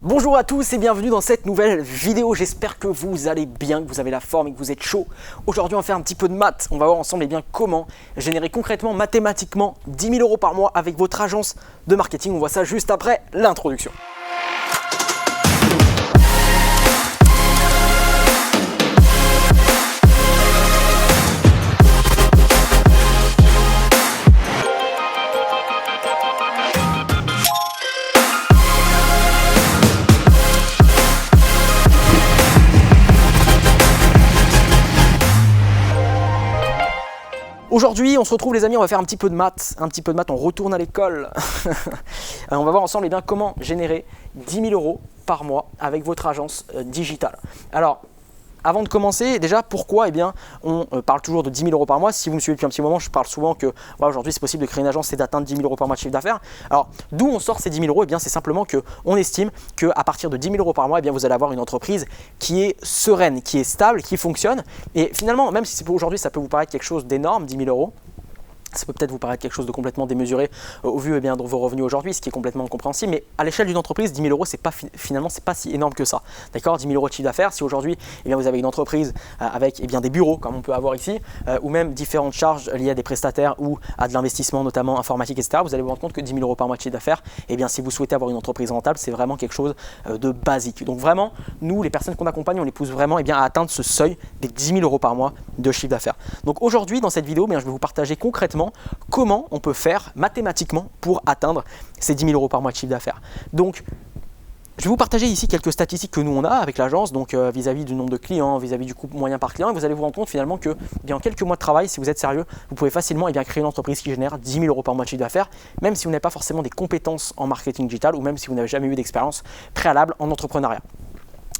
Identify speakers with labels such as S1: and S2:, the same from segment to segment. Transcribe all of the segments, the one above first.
S1: Bonjour à tous et bienvenue dans cette nouvelle vidéo. J'espère que vous allez bien, que vous avez la forme et que vous êtes chaud. Aujourd'hui, on va faire un petit peu de maths. On va voir ensemble comment générer concrètement, mathématiquement 10 000 € par mois avec votre agence de marketing. On voit ça juste après l'introduction. Aujourd'hui, on se retrouve les amis, on va faire un petit peu de maths, on retourne à l'école. On va voir ensemble comment générer 10 000 € par mois avec votre agence digitale. Alors, avant de commencer, déjà pourquoi on parle toujours de 10 000 € par mois. Si vous me suivez depuis un petit moment, je parle souvent que aujourd'hui c'est possible de créer une agence et d'atteindre 10 000 € par mois de chiffre d'affaires. Alors d'où on sort ces 10 000 €? C'est simplement qu'on estime qu'à partir de 10 000 € par mois, vous allez avoir une entreprise qui est sereine, qui est stable, qui fonctionne. Et finalement, même si aujourd'hui ça peut vous paraître quelque chose d'énorme, 10 000 €, ça peut peut-être vous paraître quelque chose de complètement démesuré au vu de vos revenus aujourd'hui, ce qui est complètement compréhensible, mais à l'échelle d'une entreprise, 10 000 €, finalement, c'est pas si énorme que ça. D'accord, 10 000 € de chiffre d'affaires, si aujourd'hui vous avez une entreprise avec des bureaux, comme on peut avoir ici, ou même différentes charges liées à des prestataires ou à de l'investissement, notamment informatique, etc., vous allez vous rendre compte que 10 000 € par mois de chiffre d'affaires, si vous souhaitez avoir une entreprise rentable, c'est vraiment quelque chose de basique. Donc vraiment, nous, les personnes qu'on accompagne, on les pousse vraiment à atteindre ce seuil des 10 000 € par mois de chiffre d'affaires. Donc aujourd'hui, dans cette vidéo, je vais vous partager concrètement comment on peut faire mathématiquement pour atteindre ces 10 000 € par mois de chiffre d'affaires. Donc, je vais vous partager ici quelques statistiques que nous on a avec l'agence, donc vis-à-vis du nombre de clients, vis-à-vis du coût moyen par client, et vous allez vous rendre compte finalement que en quelques mois de travail, si vous êtes sérieux, vous pouvez facilement créer une entreprise qui génère 10 000 € par mois de chiffre d'affaires, même si vous n'avez pas forcément des compétences en marketing digital ou même si vous n'avez jamais eu d'expérience préalable en entrepreneuriat.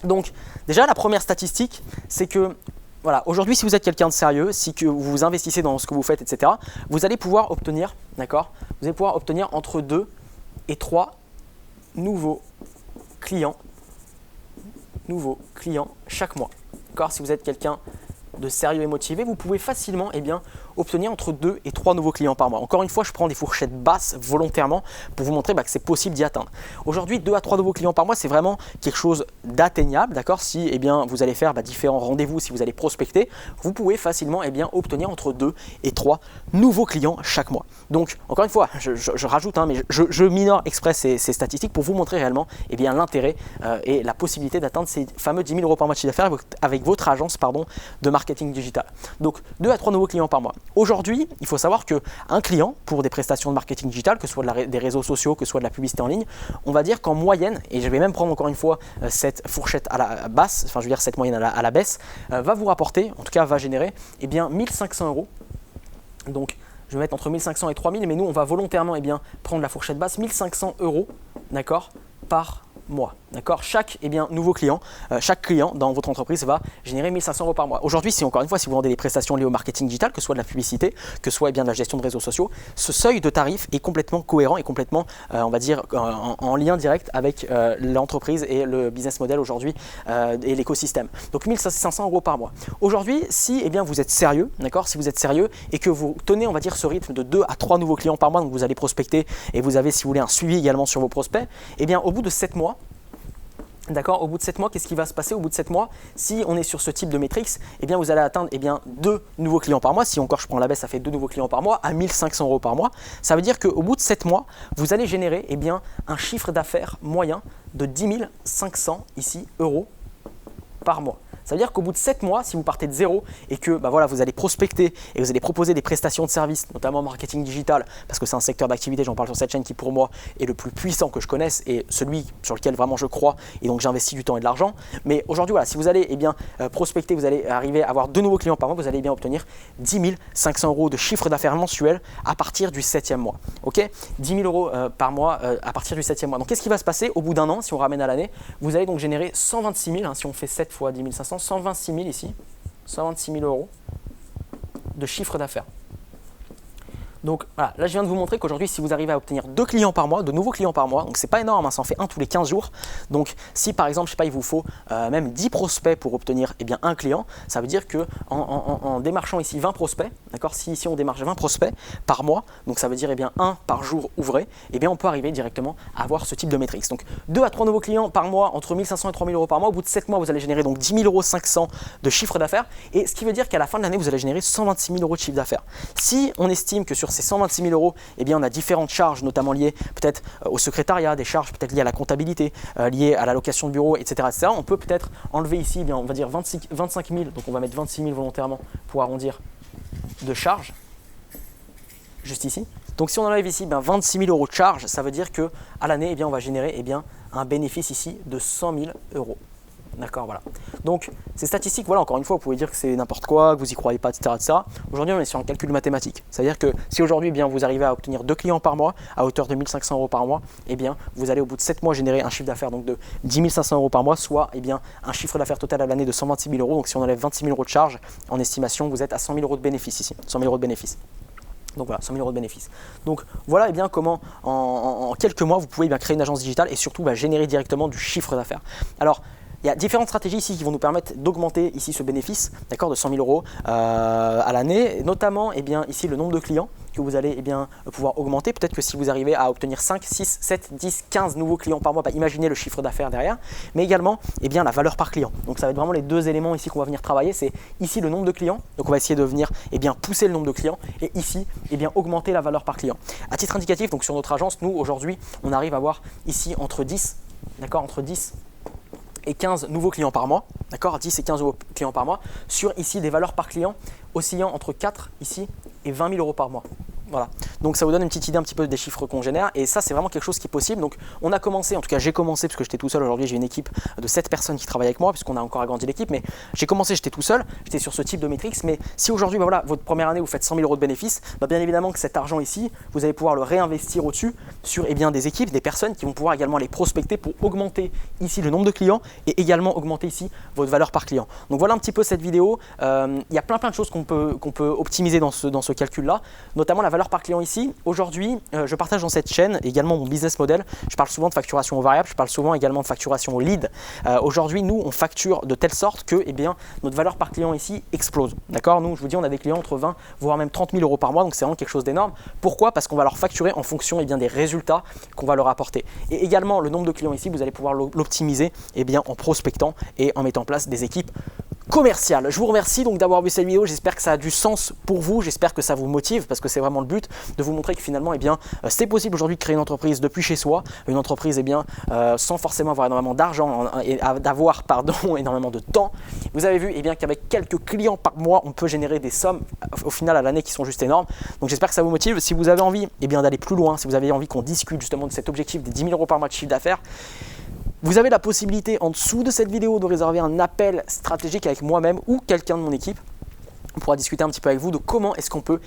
S1: Donc déjà la première statistique, c'est que voilà, aujourd'hui, si vous êtes quelqu'un de sérieux, si que vous investissez dans ce que vous faites, etc., vous allez pouvoir obtenir, entre 2 et 3 nouveaux clients chaque mois. D'accord, si vous êtes quelqu'un de sérieux et motivé, vous pouvez facilement obtenir entre 2 et 3 nouveaux clients par mois. Encore une fois, je prends des fourchettes basses volontairement pour vous montrer que c'est possible d'y atteindre. Aujourd'hui, 2 à 3 nouveaux clients par mois, c'est vraiment quelque chose d'atteignable. D'accord, si vous allez faire différents rendez-vous, si vous allez prospecter, vous pouvez facilement obtenir entre 2 et 3 nouveaux clients chaque mois. Donc, encore une fois, je rajoute, mais je minore exprès ces statistiques pour vous montrer réellement l'intérêt et la possibilité d'atteindre ces fameux 10 000 € par mois de chiffre d'affaires avec votre agence de marketing digital. Donc 2 à 3 nouveaux clients par mois. Aujourd'hui, il faut savoir qu'un client pour des prestations de marketing digital, que ce soit des réseaux sociaux, que ce soit de la publicité en ligne, on va dire qu'en moyenne, et je vais même prendre encore une fois cette fourchette à la basse, cette moyenne à la baisse, va vous rapporter, en tout cas va générer 1 500 €. Donc je vais mettre entre 1 500 et 3 000, mais nous on va volontairement prendre la fourchette basse, 1 500 €, d'accord, par mois. D'accord, chaque nouveau client, chaque client dans votre entreprise va générer 1 500 € par mois. Aujourd'hui, si vous vendez des prestations liées au marketing digital, que ce soit de la publicité, que ce soit de la gestion de réseaux sociaux, ce seuil de tarif est complètement cohérent et complètement, en lien direct avec l'entreprise et le business model aujourd'hui et l'écosystème. Donc 1 500 € par mois. Aujourd'hui, si vous êtes sérieux, d'accord, si vous êtes sérieux et que vous tenez, ce rythme de 2 à 3 nouveaux clients par mois, donc vous allez prospecter et vous avez, si vous voulez, un suivi également sur vos prospects, au bout de 7 mois, d'accord, au bout de 7 mois, qu'est-ce qui va se passer au bout de 7 mois? Si on est sur ce type de métriques, vous allez atteindre 2 nouveaux clients par mois. Si encore je prends la baisse, ça fait 2 nouveaux clients par mois à 1 500 € par mois. Ça veut dire qu'au bout de 7 mois, vous allez générer un chiffre d'affaires moyen de 10 500 € par mois. Ça veut dire qu'au bout de 7 mois, si vous partez de zéro et que vous allez prospecter et vous allez proposer des prestations de services, notamment marketing digital, parce que c'est un secteur d'activité, j'en parle sur cette chaîne qui pour moi est le plus puissant que je connaisse et celui sur lequel vraiment je crois et donc j'investis du temps et de l'argent. Mais aujourd'hui, si vous allez prospecter, vous allez arriver à avoir 2 nouveaux clients par mois, vous allez obtenir 10 500 € de chiffre d'affaires mensuel à partir du 7e mois. Ok, 10 000 € par mois à partir du 7e mois. Donc qu'est-ce qui va se passer au bout d'un an si on ramène à l'année? Vous allez donc générer 126 000, si on fait 7 fois 10 500, 126 000 ici, 126 000 € de chiffre d'affaires. Donc voilà, là je viens de vous montrer qu'aujourd'hui si vous arrivez à obtenir 2 clients par mois, de nouveaux clients par mois, donc c'est pas énorme, hein, ça en fait un tous les 15 jours. Donc si par exemple, je sais pas, il vous faut même 10 prospects pour obtenir un client, ça veut dire que en démarchant ici 20 prospects, d'accord, si ici on démarche 20 prospects par mois, donc ça veut dire un par jour ouvré, on peut arriver directement à avoir ce type de métriques. Donc 2 à 3 nouveaux clients par mois, entre 1500 et 3000 euros par mois, au bout de 7 mois vous allez générer donc 10 500 € de chiffre d'affaires, et ce qui veut dire qu'à la fin de l'année vous allez générer 126 000 € de chiffre d'affaires. Si on estime que sur ces 126 000 €, on a différentes charges, notamment liées peut-être au secrétariat, des charges peut-être liées à la comptabilité, liées à la location de bureau, etc. On peut peut-être enlever ici, on va dire 25 000, donc on va mettre 26 000 volontairement pour arrondir de charges, juste ici. Donc si on enlève ici 26 000 € de charges, ça veut dire qu'à l'année, on va générer un bénéfice ici de 100 000 €. D'accord, voilà. Donc ces statistiques, voilà, encore une fois, vous pouvez dire que c'est n'importe quoi, que vous n'y croyez pas, etc. Aujourd'hui, on est sur un calcul mathématique. C'est-à-dire que si aujourd'hui, vous arrivez à obtenir 2 clients par mois à hauteur de 1 500 € par mois, vous allez au bout de 7 mois générer un chiffre d'affaires donc de 10 500 € par mois, soit un chiffre d'affaires total à l'année de 126 000 €. Donc si on enlève 26 000 € de charges, en estimation, vous êtes à 100 000 € de bénéfice ici, 100 000 € de bénéfice. Donc voilà, 100 000 € de bénéfice. Donc voilà comment en quelques mois vous pouvez créer une agence digitale et surtout générer directement du chiffre d'affaires. Alors il y a différentes stratégies ici qui vont nous permettre d'augmenter ici ce bénéfice, d'accord, de 100 000 € à l'année, notamment ici le nombre de clients que vous allez pouvoir augmenter. Peut-être que si vous arrivez à obtenir 5, 6, 7, 10, 15 nouveaux clients par mois, imaginez le chiffre d'affaires derrière, mais également la valeur par client. Donc ça va être vraiment les deux éléments ici qu'on va venir travailler, c'est ici le nombre de clients, donc on va essayer de venir pousser le nombre de clients, et ici augmenter la valeur par client. À titre indicatif, donc sur notre agence, nous aujourd'hui on arrive à avoir ici entre 10, d'accord, entre 10 et 15 nouveaux clients par mois, d'accord, 10 et 15 nouveaux clients par mois, sur ici des valeurs par client oscillant entre 4 ici et 20 000 € par mois. Voilà, donc ça vous donne une petite idée un petit peu des chiffres qu'on génère, et ça c'est vraiment quelque chose qui est possible. Donc on a commencé, en tout cas j'ai commencé parce que j'étais tout seul. Aujourd'hui j'ai une équipe de 7 personnes qui travaillent avec moi puisqu'on a encore agrandi l'équipe, mais j'ai commencé, j'étais tout seul, j'étais sur ce type de métriques. Mais si aujourd'hui votre première année vous faites 100 000 € de bénéfices, bien évidemment que cet argent ici vous allez pouvoir le réinvestir au-dessus sur des équipes, des personnes qui vont pouvoir également les prospecter pour augmenter ici le nombre de clients et également augmenter ici votre valeur par client. Donc voilà un petit peu cette vidéo. Il y a plein de choses qu'on peut optimiser dans ce calcul là, notamment la valeur par client ici. Aujourd'hui, je partage dans cette chaîne également mon business model. Je parle souvent de facturation au variable, je parle souvent également de facturation au lead. Aujourd'hui, nous, on facture de telle sorte que notre valeur par client ici explose. D'accord, nous, je vous dis, on a des clients entre 20 voire même 30 000 € par mois, donc c'est vraiment quelque chose d'énorme. Pourquoi? Parce qu'on va leur facturer en fonction des résultats qu'on va leur apporter. Et également, le nombre de clients ici, vous allez pouvoir l'optimiser en prospectant et en mettant en place des équipes commercial. Je vous remercie donc d'avoir vu cette vidéo, j'espère que ça a du sens pour vous, j'espère que ça vous motive parce que c'est vraiment le but de vous montrer que finalement c'est possible aujourd'hui de créer une entreprise depuis chez soi, une entreprise sans forcément avoir énormément d'argent et d'avoir énormément de temps. Vous avez vu qu'avec quelques clients par mois on peut générer des sommes au final à l'année qui sont juste énormes. Donc j'espère que ça vous motive. Si vous avez envie d'aller plus loin, si vous avez envie qu'on discute justement de cet objectif des 10 000 € par mois de chiffre d'affaires, vous avez la possibilité en dessous de cette vidéo de réserver un appel stratégique avec moi-même ou quelqu'un de mon équipe. On pourra discuter un petit peu avec vous de comment est-ce qu'on peut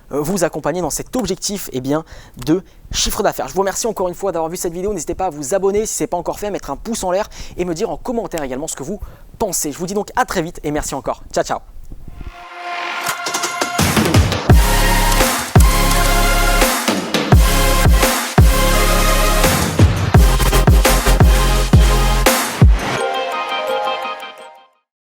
S1: vous accompagner dans cet objectif de chiffre d'affaires. Je vous remercie encore une fois d'avoir vu cette vidéo. N'hésitez pas à vous abonner si ce n'est pas encore fait, mettre un pouce en l'air et me dire en commentaire également ce que vous pensez. Je vous dis donc à très vite et merci encore. Ciao, ciao.